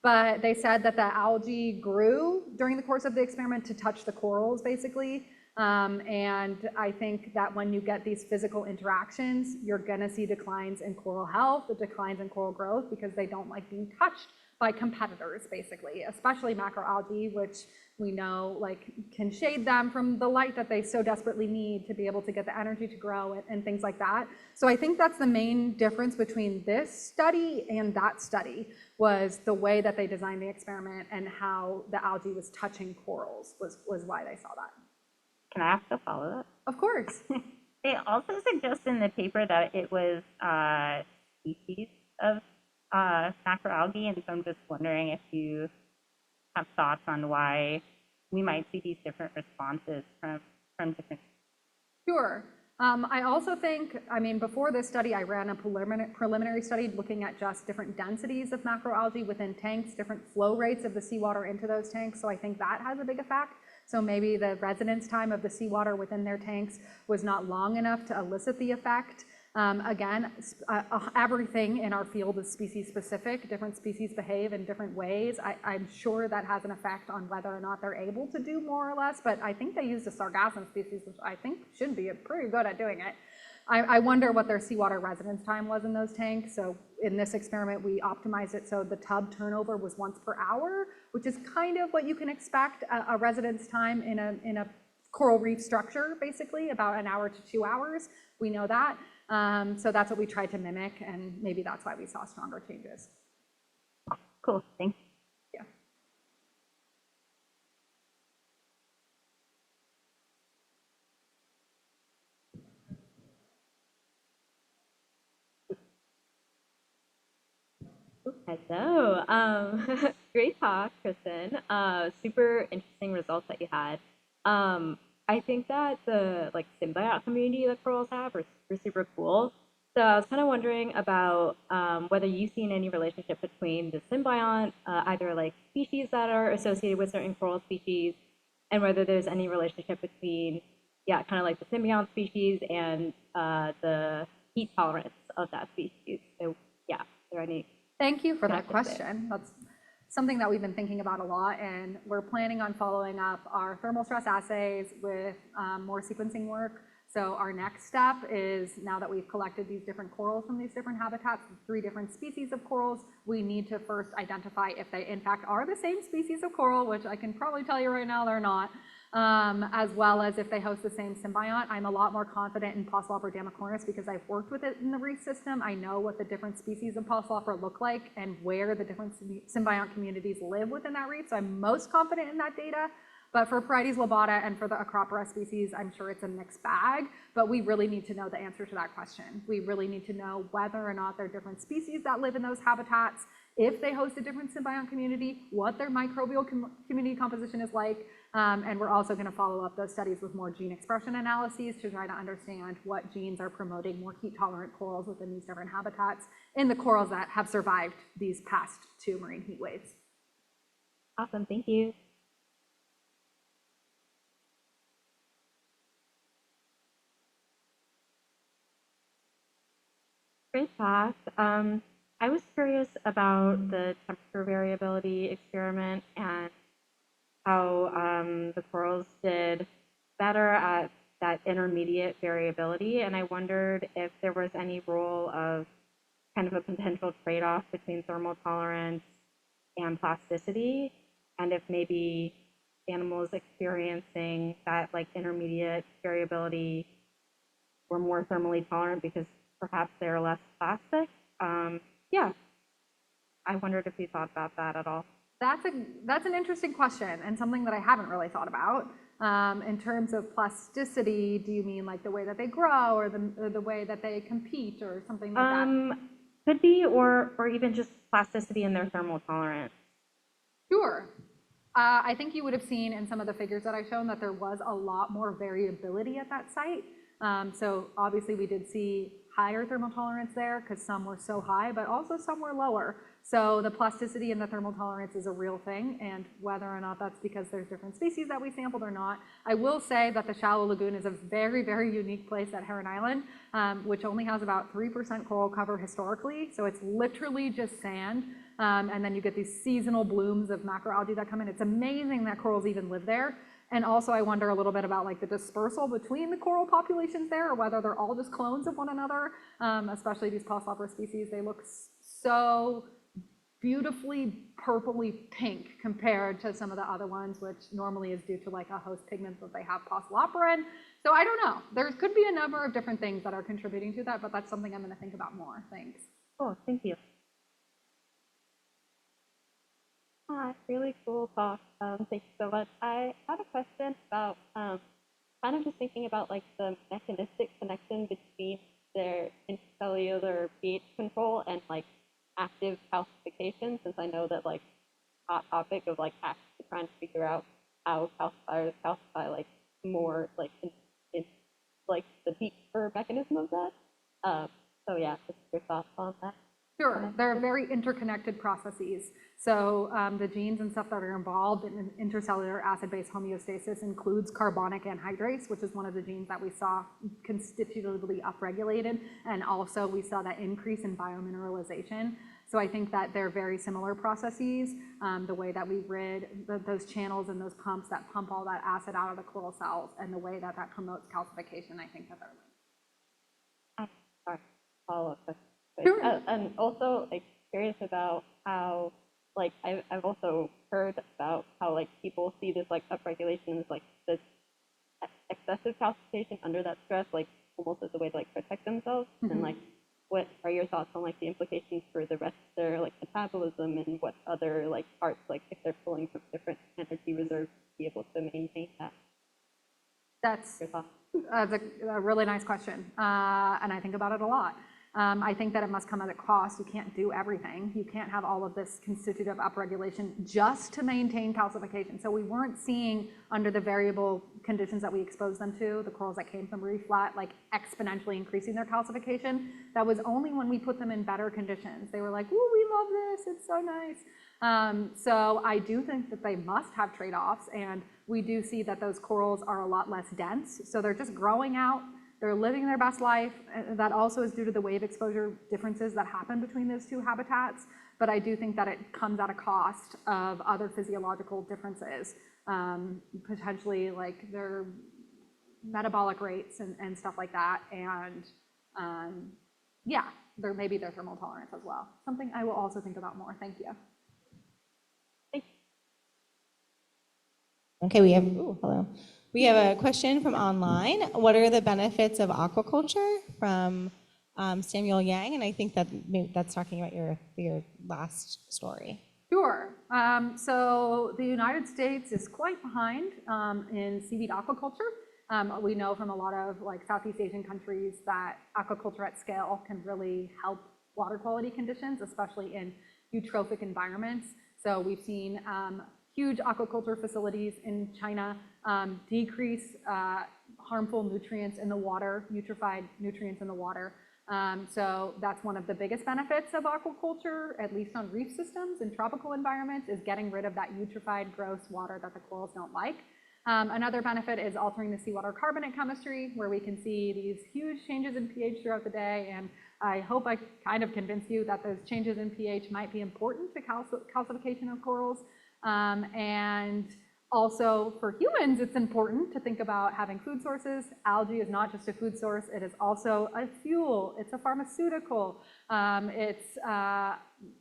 but they said that the algae grew during the course of the experiment to touch the corals, basically. And I think that when you get these physical interactions, you're gonna see declines in coral health, the declines in coral growth, because they don't like being touched by competitors, basically, especially macroalgae, which we know like can shade them from the light that they so desperately need to be able to get the energy to grow and things like that. So I think that's the main difference between this study and that study, was the way that they designed the experiment and how the algae was touching corals was why they saw that. Can I ask a follow-up? Of course. They also suggest in the paper that it was species of macroalgae, and so I'm just wondering if you have thoughts on why we might see these different responses from different. Sure. I also think, I mean, before this study, I ran a preliminary study looking at just different densities of macroalgae within tanks, different flow rates of the seawater into those tanks. So I think that has a big effect. So maybe the residence time of the seawater within their tanks was not long enough to elicit the effect. Again, everything in our field is species specific. Different species behave in different ways. I'm sure that has an effect on whether or not they're able to do more or less, but I think they used a sargassum species, which I think should be pretty good at doing it. I wonder what their seawater residence time was in those tanks. So in this experiment, we optimized it so the tub turnover was once per hour, which is kind of what you can expect a residence time in a coral reef structure, basically, about an hour to 2 hours. We know that. So that's what we tried to mimic, and maybe that's why we saw stronger changes. Cool, thanks. Yeah. Hello. Great talk, Kristen. Super interesting results that you had. I think that the symbiote community that corals have are super cool. So I was kind of wondering about whether you've seen any relationship between the symbiont, either species that are associated with certain coral species, and whether there's any relationship between, kind of the symbiont species and the heat tolerance of that species. So is there any? Thank you for that connected there? question. That's something that we've been thinking about a lot, and we're planning on following up our thermal stress assays with more sequencing work. So our next step is, now that we've collected these different corals from these different habitats, 3 different species of corals, we need to first identify if they in fact are the same species of coral, which I can probably tell you right now they're not. as well as if they host the same symbiont. I'm a lot more confident in Polyslopra damicornis because I've worked with it in the reef system. I know what the different species of Polyslopra look like and where the different symbiont communities live within that reef. So I'm most confident in that data. But for Parietes lobata and for the Acropora species, I'm sure it's a mixed bag, but we really need to know the answer to that question. We really need to know whether or not there are different species that live in those habitats, if they host a different symbiont community, what their microbial community composition is like, and we're also gonna follow up those studies with more gene expression analyses to try to understand what genes are promoting more heat-tolerant corals within these different habitats in the corals that have survived these past 2 marine heat waves. Awesome, thank you. Great talk. I was curious about the temperature variability experiment and how the corals did better at that intermediate variability. And I wondered if there was any role of kind of a potential trade-off between thermal tolerance and plasticity, and if maybe animals experiencing that like intermediate variability were more thermally tolerant because perhaps they're less plastic. Yeah, I wondered if you thought about that at all. That's an interesting question and something that I haven't really thought about. In terms of plasticity, do you mean like the way that they grow or the way that they compete or something like that? Could be, or even just plasticity in their thermal tolerance. Sure. I think you would have seen in some of the figures that I've shown that there was a lot more variability at that site. So obviously we did see higher thermal tolerance there because some were so high, but also some were lower. So the plasticity and the thermal tolerance is a real thing, and whether or not that's because there's different species that we sampled or not. I will say that the shallow lagoon is a very, very unique place at Heron Island, which only has about 3% coral cover historically. So it's literally just sand. And then you get these seasonal blooms of macroalgae that come in. It's amazing that corals even live there. And also I wonder a little bit about like the dispersal between the coral populations there, or whether they're all just clones of one another, especially these Polyslopra species. They look so beautifully purpley pink compared to some of the other ones, which normally is due to like a host pigment that they have Polyslopra in. So I don't know. There could be a number of different things that are contributing to that, but that's something I'm going to think about more. Thanks. Cool, thank you. Really cool talk. Thank you so much. I had a question about kind of just thinking about like the mechanistic connection between their intracellular pH control and like active calcification, since I know that like hot topic of like actually trying to figure out how calcifiers calcify like more like in like the deeper mechanism of that. So yeah, just your thoughts on that. Sure, they're very interconnected processes. So the genes and stuff that are involved in intercellular acid-base homeostasis includes carbonic anhydrase, which is one of the genes that we saw constitutively upregulated, and also we saw that increase in biomineralization. So I think that they're very similar processes, the way that we rid those channels and those pumps that pump all that acid out of the coral cells, and the way that that promotes calcification. I think that they're linked. Sorry, follow-up question. Sure. And also like curious about how like I've also heard about how like people see this like upregulation as like this excessive calcification under that stress, like almost as a way to like protect themselves. Mm-hmm. And like what are your thoughts on like the implications for the rest of their like metabolism and what other like parts, like if they're pulling from different energy reserves to be able to maintain that? That's Your thoughts? a really nice question, and I think about it a lot. I think that it must come at a cost. You can't do everything. You can't have all of this constitutive upregulation just to maintain calcification. So we weren't seeing, under the variable conditions that we exposed them to, the corals that came from reef flat, like exponentially increasing their calcification. That was only when we put them in better conditions. They were like, "Ooh, we love this. It's so nice." So I do think that they must have trade-offs, and we do see that those corals are a lot less dense. So they're just growing out. They're living their best life. That also is due to the wave exposure differences that happen between those two habitats. But I do think that it comes at a cost of other physiological differences, potentially like their metabolic rates and stuff like that. And yeah, maybe their thermal tolerance as well. Something I will also think about more. Thank you. Okay, we have, ooh, hello. We have a question from online. What are the benefits of aquaculture from Samuel Yang? And I think that that's talking about your last story. Sure. So the United States is quite behind in seaweed aquaculture. We know from a lot of like Southeast Asian countries that aquaculture at scale can really help water quality conditions, especially in eutrophic environments. So we've seen huge aquaculture facilities in China decrease harmful nutrients in the water, eutrophied nutrients in the water. So that's one of the biggest benefits of aquaculture, at least on reef systems in tropical environments, is getting rid of that eutrophied, gross water that the corals don't like. Another benefit is altering the seawater carbonate chemistry, where we can see these huge changes in pH throughout the day. And I hope I kind of convinced you that those changes in pH might be important to calcification of corals. And also for humans, it's important to think about having food sources. Algae is not just a food source, it is also a fuel, it's a pharmaceutical,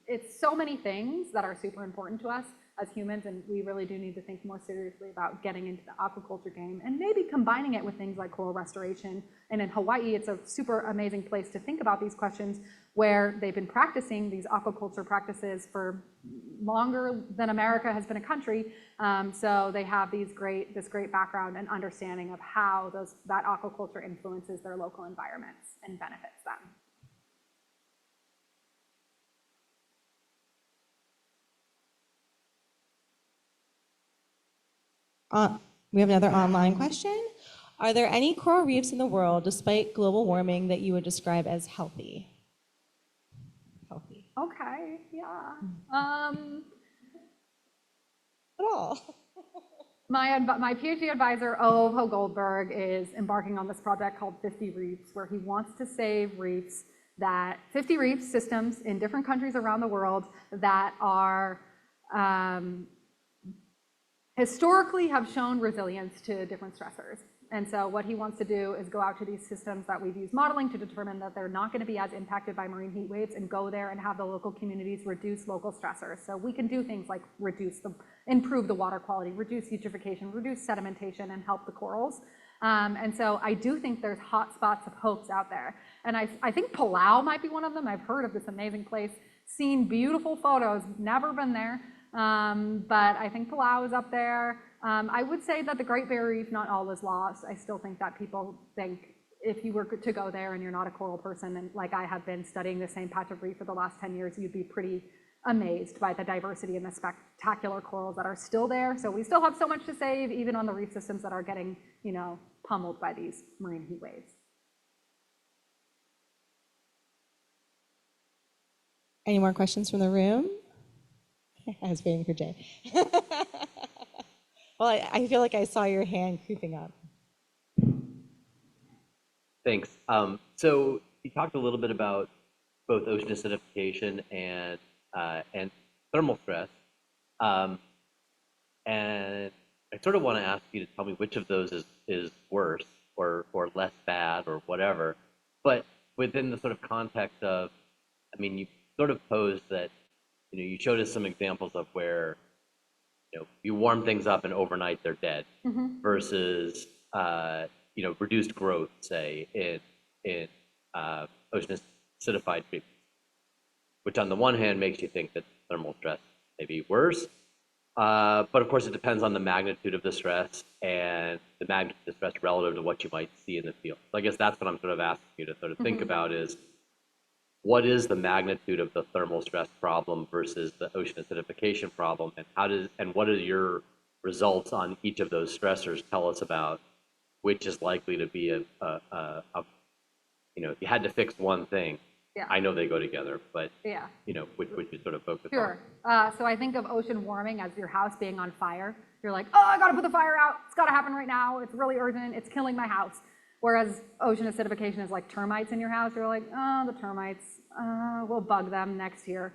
it's so many things that are super important to us as humans, and we really do need to think more seriously about getting into the aquaculture game and maybe combining it with things like coral restoration. And in Hawaii, it's a super amazing place to think about these questions, where they've been practicing these aquaculture practices for longer than America has been a country. So they have this great background and understanding of how that aquaculture influences their local environments and benefits them. We have another online question. Are there any coral reefs in the world, despite global warming, that you would describe as healthy? Healthy. Okay, yeah. At all. My PhD advisor, Ovo Goldberg, is embarking on this project called 50 Reefs, where he wants to save reefs 50 reef systems in different countries around the world that are historically have shown resilience to different stressors. And so what he wants to do is go out to these systems that we've used modeling to determine that they're not going to be as impacted by marine heat waves, and go there and have the local communities reduce local stressors. So we can do things like improve the water quality, reduce eutrophication, reduce sedimentation, and help the corals. And so I do think there's hot spots of hopes out there. And I think Palau might be one of them. I've heard of this amazing place, seen beautiful photos, never been there. But I think Palau is up there. I would say that the Great Barrier Reef, not all is lost. I still think that people think if you were to go there and you're not a coral person, and like I have been studying the same patch of reef for the last 10 years, you'd be pretty amazed by the diversity and the spectacular corals that are still there. So we still have so much to save, even on the reef systems that are getting, pummeled by these marine heat waves. Any more questions from the room? I was waiting for Jay. Well, I feel like I saw your hand creeping up. Thanks. So you talked a little bit about both ocean acidification and thermal stress. And I sort of want to ask you to tell me which of those is worse or less bad or whatever. But within the sort of context of, you sort of posed that, you showed us some examples of where, you warm things up and overnight they're dead, versus, reduced growth, say, in ocean acidified treatments, which on the one hand makes you think that thermal stress may be worse. But of course, it depends on the magnitude of the stress and the magnitude of the stress relative to what you might see in the field. So I guess that's what I'm sort of asking you to sort of think about is, what is the magnitude of the thermal stress problem versus the ocean acidification problem, and what are your results on each of those stressors tell us about which is likely to be if you had to fix one thing. Yeah. I know they go together, but Yeah. which would you sort of focus Sure. on? So I think of ocean warming as your house being on fire. You're like, oh, I gotta put the fire out. It's gotta happen right now. It's really urgent. It's killing my house. Whereas ocean acidification is like termites in your house. You're like, oh, the termites, we'll bug them next year,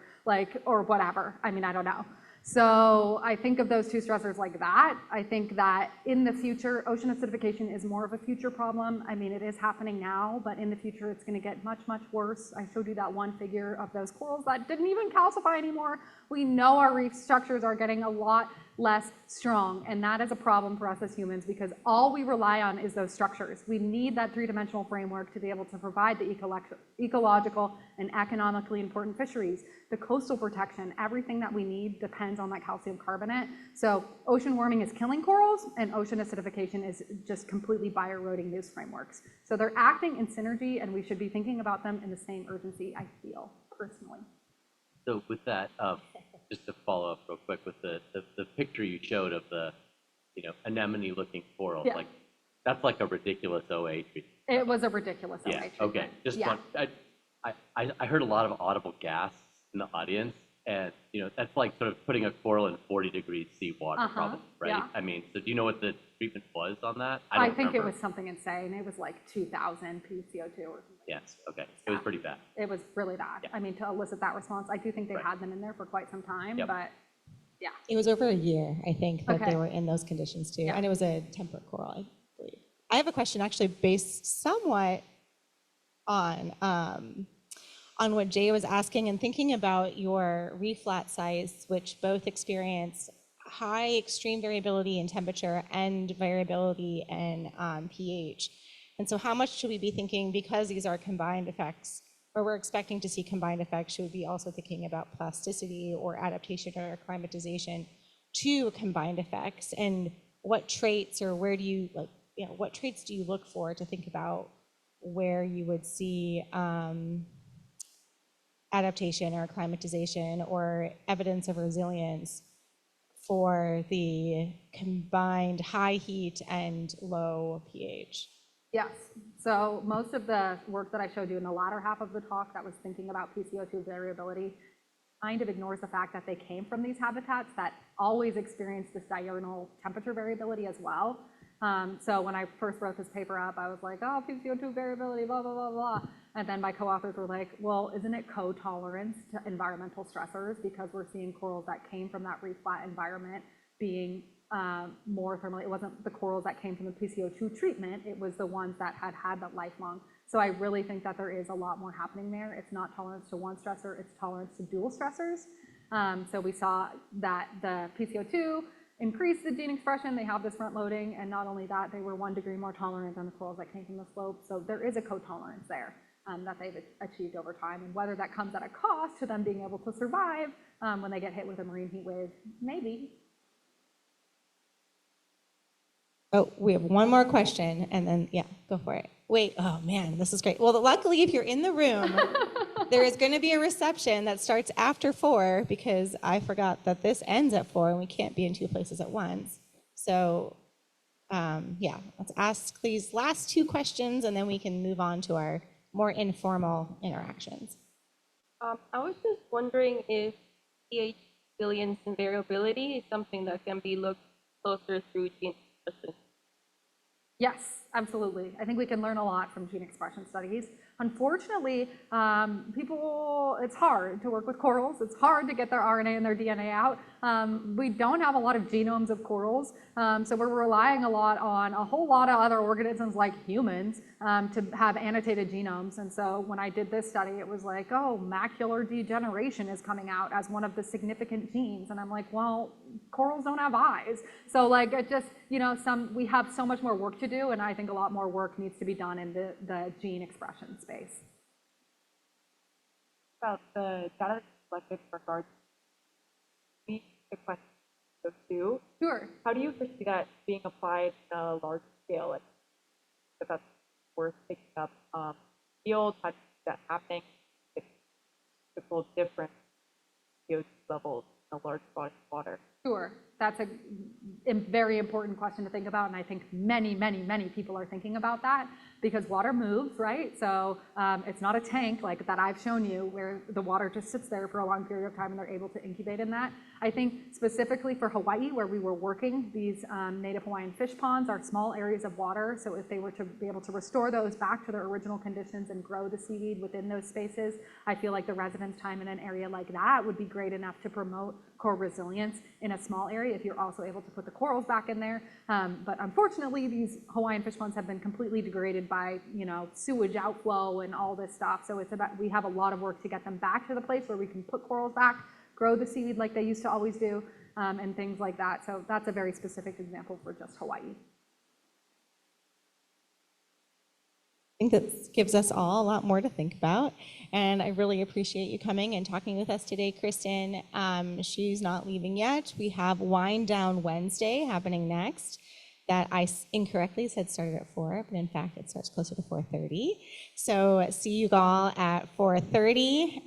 or whatever. I don't know. So I think of those two stressors like that. I think that in the future, ocean acidification is more of a future problem. It is happening now, but in the future, it's going to get much, much worse. I showed you that one figure of those corals that didn't even calcify anymore. We know our reef structures are getting a lot less strong. And that is a problem for us as humans because all we rely on is those structures. We need that three-dimensional framework to be able to provide the ecological and economically important fisheries, the coastal protection, everything that we need depends on that calcium carbonate. So ocean warming is killing corals and ocean acidification is just completely bioeroding those frameworks. So they're acting in synergy and we should be thinking about them in the same urgency, I feel, personally. So with that, just to follow up real quick with the picture you showed of the, anemone-looking corals, Yeah. like that's like a ridiculous OA treatment. It was a ridiculous OA Yeah. treatment. Okay. Just yeah. I heard a lot of audible gasps in the audience, and that's like sort of putting a coral in 40 degrees seawater, probably, right? yeah. I mean, so do you know what the treatment was on that? I don't think it remember. was something insane. It was like 2,000 PCO2 or something. Yes. Okay. It was pretty bad. It was really bad. Yeah. I mean, to elicit that response, I do think they Right. had them in there for quite some time, Yep. but It was over a year, I think, that Okay. they were in those conditions too. Yeah. And it was a temperate coral, I believe. I have a question actually based somewhat on what Jay was asking and thinking about your reef flat sites, which both experience high extreme variability in temperature and variability in pH. And so how much should we be thinking, because these are combined effects, or we're expecting to see combined effects, should we be also thinking about plasticity or adaptation or acclimatization to combined effects? And what traits or where do you, what traits do you look for to think about where you would see adaptation or acclimatization or evidence of resilience for the combined high heat and low pH? yes. So most of the work that I showed you in the latter half of the talk that was thinking about PCO2 variability kind of ignores the fact that they came from these habitats that always experience this diurnal temperature variability as well. So when I first wrote this paper up, I was like, oh, PCO2 variability, blah, blah, blah, blah. And then my co-authors were like, well, isn't it co-tolerance to environmental stressors? Because we're seeing corals that came from that reef flat environment being more thermally, it wasn't the corals that came from the PCO2 treatment, it was the ones that had had that lifelong. So I really think that there is a lot more happening there. It's not tolerance to one stressor, it's tolerance to dual stressors. So we saw that the PCO2 increased the gene expression, they have this front loading, and not only that, they were 1 degree more tolerant than the corals that came from the slope. So there is a co-tolerance there that they've achieved over time. And whether that comes at a cost to them being able to survive when they get hit with a marine heat wave, maybe. Oh, we have one more question, and then, yeah, go for it. Wait, oh man, this is great. Well, luckily, if you're in the room, there is going to be a reception that starts after 4, because I forgot that this ends at 4, and we can't be in 2 places at once. So, yeah, let's ask these last 2 questions, and then we can move on to our more informal interactions. I was just wondering if pH resilience and variability is something that can be looked closer through gene expression. Yes, absolutely. I think we can learn a lot from gene expression studies. Unfortunately, it's hard to work with corals. It's hard to get their RNA and their DNA out. We don't have a lot of genomes of corals, so we're relying a lot on a whole lot of other organisms like humans to have annotated genomes. And so when I did this study, it was like, oh, macular degeneration is coming out as one of the significant genes. And I'm like, well, corals don't have eyes. So like, it just, we have so much more work to do, and I think a lot more work needs to be done in the gene expression space. About the data that you collected for regards to the question of two. Sure. How do you foresee that being applied on a large scale? Like, if that's worth picking up fields, how do you see that happening? If typical different CO2 levels in a large body of water. Sure. That's a very important question to think about, and I think many, many, many people are thinking about that because water moves, right? So it's not a tank like that I've shown you where the water just sits there for a long period of time and they're able to incubate in that. I think specifically for Hawaii, where we were working, these native Hawaiian fish ponds are small areas of water, so if they were to be able to restore those back to their original conditions and grow the seaweed within those spaces, I feel like the residence time in an area like that would be great enough to promote coral resilience in a small area if you're also able to put the corals back in there. But unfortunately, these Hawaiian fish ponds have been completely degraded by, sewage outflow and all this stuff. So it's about, we have a lot of work to get them back to the place where we can put corals back, grow the seaweed like they used to always do. and things like that. So that's a very specific example for just Hawaii. I think that gives us all a lot more to think about. And I really appreciate you coming and talking with us today, Kristen. She's not leaving yet. We have Wind Down Wednesday happening next that I incorrectly said started at 4, but in fact it starts closer to 4:30. So see you all at 4:30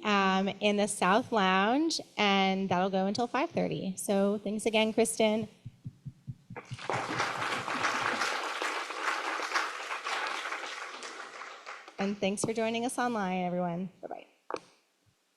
in the South Lounge, and that'll go until 5:30. So thanks again, Kristen. And thanks for joining us online, everyone. Bye-bye.